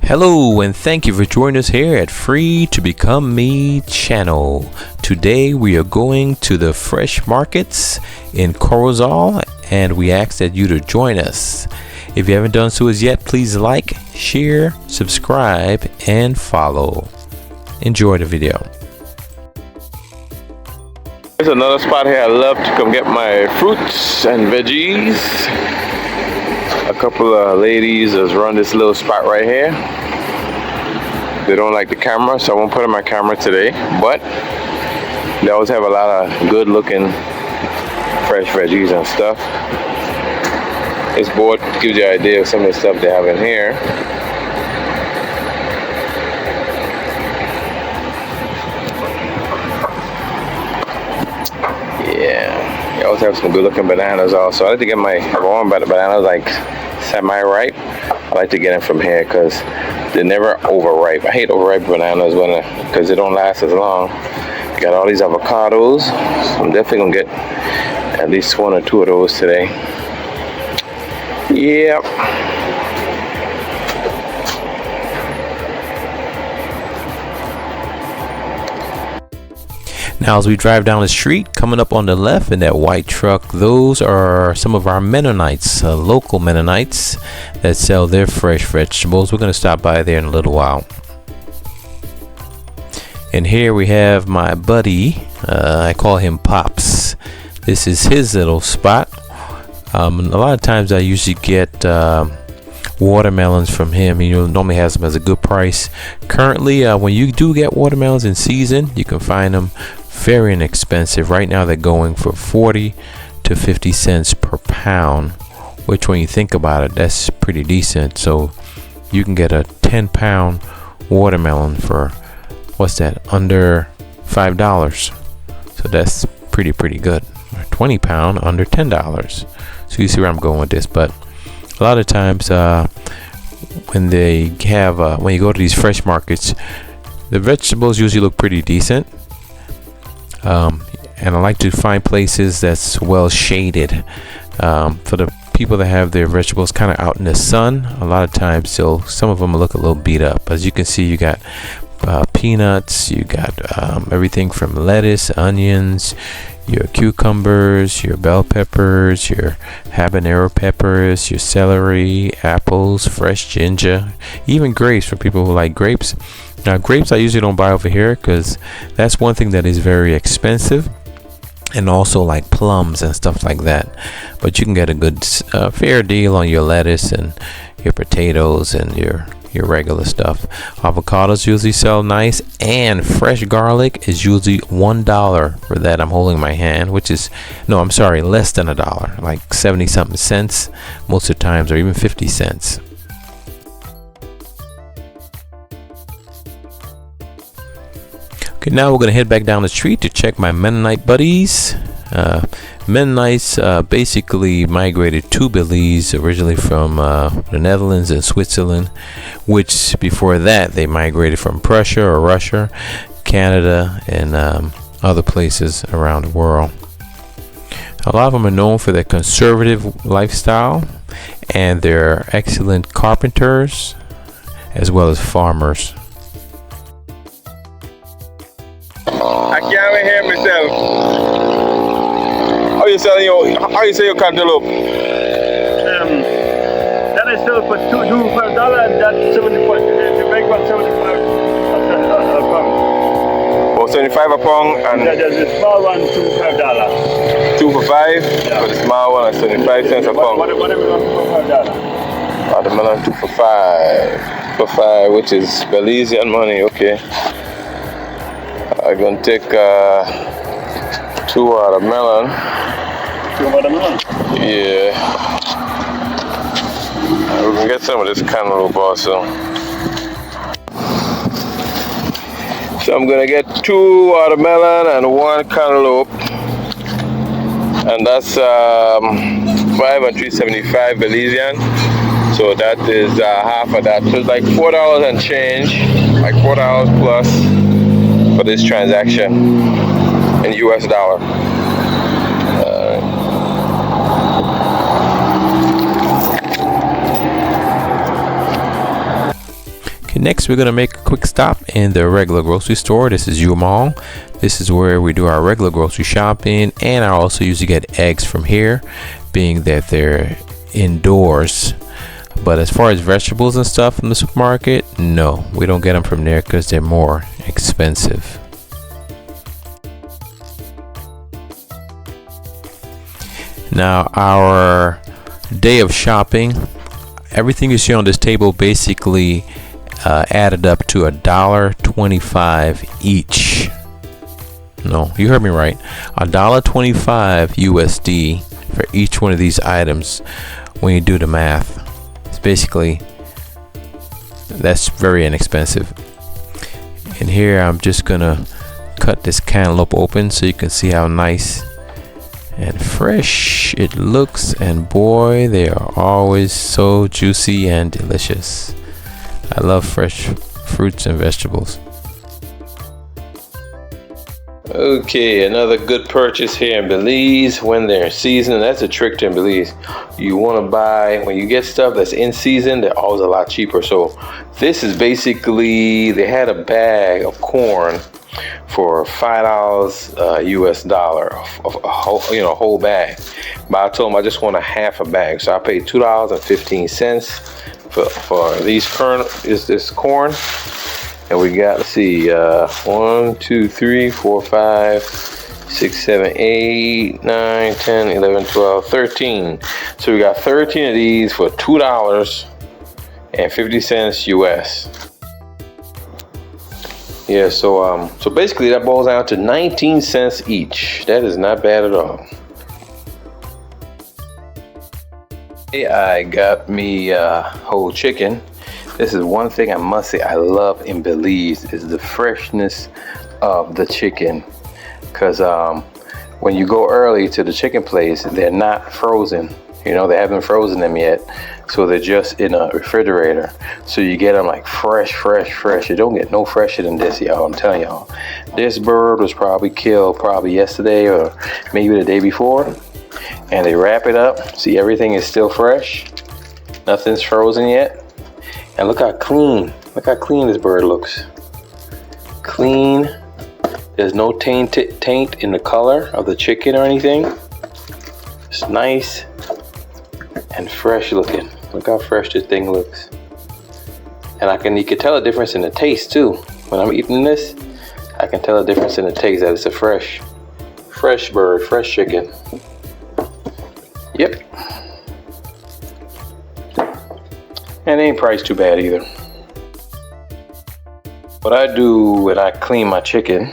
Hello and thank you for joining us here at Free to Become Me channel. Today we are going to the fresh markets in Corozal and we ask that you to join us. If you haven't done so as yet, please like, share, subscribe, and follow. Enjoy the video. There's another spot here I love to come get my fruits and veggies. A couple of ladies has run this little spot right here. They don't like the camera, so I won't put in my camera today, but they always have a lot of good looking fresh veggies and stuff. This board gives you an idea of some of the stuff they have in here. Yeah, you always have some good looking bananas also. I like to get my bananas like semi-ripe. I like to get them from here because they're never overripe. I hate overripe bananas because they don't last as long. Got all these avocados, so I'm definitely gonna get at least one or two of those today. Yep. Now as we drive down the street, coming up on the left in that white truck, those are some of our Mennonites, local Mennonites that sell their fresh vegetables. We're going to stop by there in a little while. And here we have my buddy, I call him Pops. This is his little spot. A lot of times I usually get watermelons from him. He normally has them as a good price. Currently, when you do get watermelons in season, you can find them very inexpensive. Right now they're going for 40 to 50 cents per pound, which when you think about it, that's pretty decent. So you can get a 10-pound watermelon for, what's that, under $5. So that's pretty good. 20-pound under $10. So you see where I'm going with this. But a lot of times when they have when you go to these fresh markets, the vegetables usually look pretty decent. And I like to find places that's well shaded for the people that have their vegetables kind of out in the sun. A lot of times some of them look a little beat up. As you can see, you got peanuts, you got everything from lettuce, onions, your cucumbers, your bell peppers, your habanero peppers, your celery, apples, fresh ginger, even grapes for people who like grapes. Now grapes I usually don't buy over here because that's one thing that is very expensive, and also like plums and stuff like that. But you can get a good fair deal on your lettuce and your potatoes and your regular stuff. Avocados usually sell nice, and fresh garlic is usually $1 for that. I'm holding my hand, which is less than $1, like 70 something cents most of the times, or even 50 cents. Okay, now we're gonna head back down the street to check my Mennonite buddies. Mennonites basically migrated to Belize originally from the Netherlands and Switzerland, which before that they migrated from Prussia or Russia, Canada, and other places around the world. A lot of them are known for their conservative lifestyle, and they're excellent carpenters as well as farmers. I can't hear myself. How you sell your cantaloupe? That is still for $2 and that's 75. The big one 75 a pound. Oh, 75 a pound, and the small one $5. 2 for 5. Yeah. For the small one, 75 cents a pound. Whatever you want for $5. Watermelon 2 for 5. For 5, which is Belizean money. Okay. I'm gonna take 2 watermelon. 2 watermelon? Yeah. We can get some of this cantaloupe also. So I'm gonna get 2 watermelon and 1 cantaloupe, and that's 5 and 3.75 Belizean. So that is half of that. So it's like $4 and change, like $4 plus for this transaction in US dollar. next we're going to make a quick stop in the regular grocery store. This is U-Mall. This is where we do our regular grocery shopping, and I also usually get eggs from here, being that they're indoors. But as far as vegetables and stuff from the supermarket, no, we don't get them from there because they're more expensive. Now, our day of shopping, everything you see on this table basically added up to $1.25 each. No, you heard me right. $1.25 USD for each one of these items when you do the math. It's basically, that's very inexpensive. And here I'm just gonna cut this cantaloupe open so you can see how nice and fresh it looks, and boy, they are always so juicy and delicious. I love fresh fruits and vegetables. Okay, another good purchase here in Belize when they're in season. That's a trick to in Belize. You want to buy, when you get stuff that's in season, they're always a lot cheaper. So this is basically, they had a bag of corn for $5 US dollar, of a whole bag. But I told them I just want a half a bag, so I paid $2.15 for this corn. And we got, let's see, 1, 2, 3, 4, 5, 6, 7, 8, 9, 10, 11, 12, 13. So we got 13 of these for $2.50 US. Yeah, so basically that boils down to 19 cents each. That is not bad at all. Hey, I got me whole chicken. This is one thing I must say I love in Belize is the freshness of the chicken. Because when you go early to the chicken place, they're not frozen. You know, they haven't frozen them yet. So they're just in a refrigerator. So you get them like fresh. You don't get no fresher than this, y'all. I'm telling y'all. This bird was probably killed yesterday or maybe the day before. And they wrap it up. See, everything is still fresh. Nothing's frozen yet. And look how clean this bird looks. Clean. There's no taint in the color of the chicken or anything. It's nice and fresh looking. Look how fresh this thing looks. And you can tell a difference in the taste too. When I'm eating this, I can tell a difference in the taste that it's a fresh bird, fresh chicken. Yep. And it ain't priced too bad either. What I do when I clean my chicken,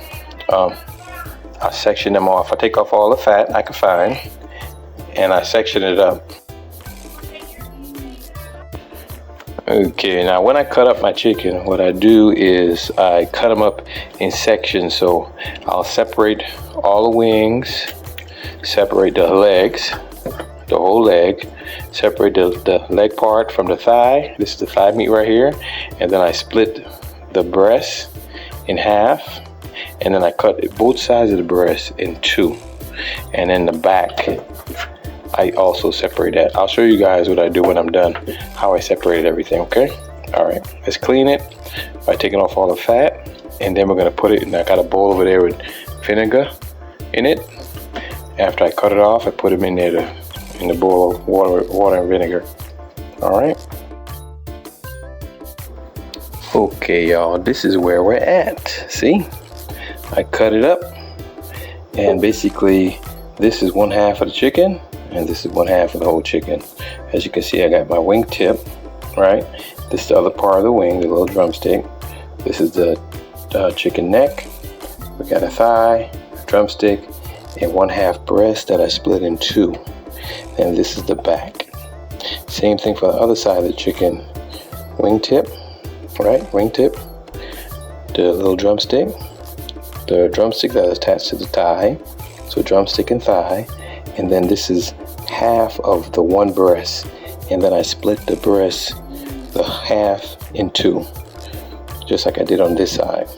I section them off. I take off all the fat I can find, and I section it up. Okay, now when I cut up my chicken, what I do is I cut them up in sections. So I'll separate all the wings, separate the legs, the whole leg, separate the leg part from the thigh. This is the thigh meat right here. And then I split the breast in half. And then I cut both sides of the breast in two. And then the back, I also separate that. I'll show you guys what I do when I'm done, how I separated everything, okay? All right, let's clean it by taking off all the fat. And then we're gonna put it in, I got a bowl over there with vinegar in it. After I cut it off, I put them in there in the bowl of water and vinegar. All right. Okay, y'all, this is where we're at. See, I cut it up, and basically this is one half of the chicken, and this is one half of the whole chicken. As you can see, I got my wing tip, right? This is the other part of the wing, the little drumstick. This is the chicken neck. We got a thigh, a drumstick, and one half breast that I split in two. And this is the back. Same thing for the other side of the chicken. Wing tip, right? Wing tip. The little drumstick. The drumstick that is attached to the thigh. So drumstick and thigh. And then this is half of the one breast. And then I split the breast, the half in two. Just like I did on this side.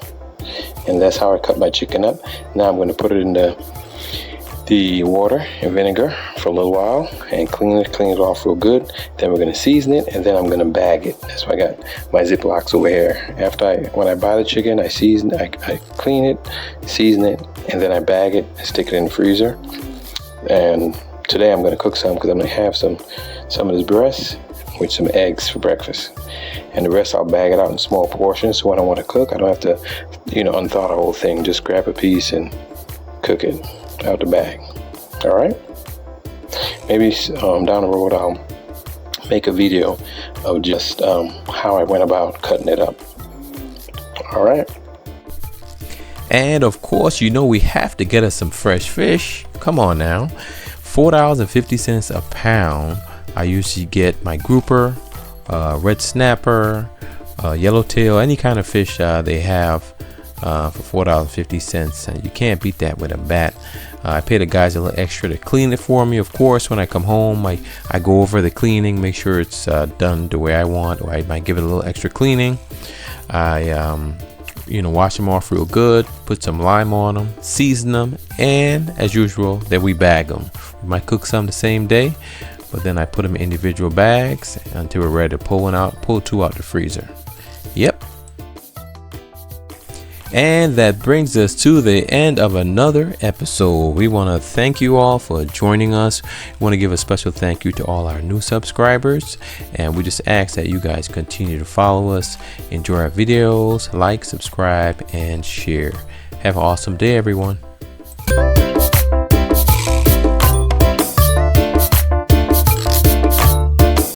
And that's how I cut my chicken up. Now I'm going to put it in the the water and vinegar for a little while and clean it off real good. Then we're going to season it, and then I'm going to bag it. That's why I got my Ziplocs over here. When I buy the chicken, I clean it, season it, and then I bag it and stick it in the freezer. And today I'm going to cook some because I'm going to have some of this breast with some eggs for breakfast. And the rest I'll bag it out in small portions, so when I want to cook, I don't have to, unthaw the whole thing. Just grab a piece and cook it out the bag. All right. Maybe down the road I'll make a video of just how I went about cutting it up. All right. And of course, we have to get us some fresh fish. Come on now. $4.50 a pound. I usually get my grouper, red snapper, yellowtail, any kind of fish they have for $4.50. You can't beat that with a bat. I pay the guys a little extra to clean it for me. Of course, when I come home, I go over the cleaning, make sure it's done the way I want, or I might give it a little extra cleaning. I wash them off real good, put some lime on them, season them, and as usual, then we bag them. We might cook some the same day, but then I put them in individual bags until we're ready to pull 2 out the freezer. Yep. And that brings us to the end of another episode. We want to thank you all for joining us. We want to give a special thank you to all our new subscribers. And we just ask that you guys continue to follow us, enjoy our videos, like, subscribe, and share. Have an awesome day, everyone.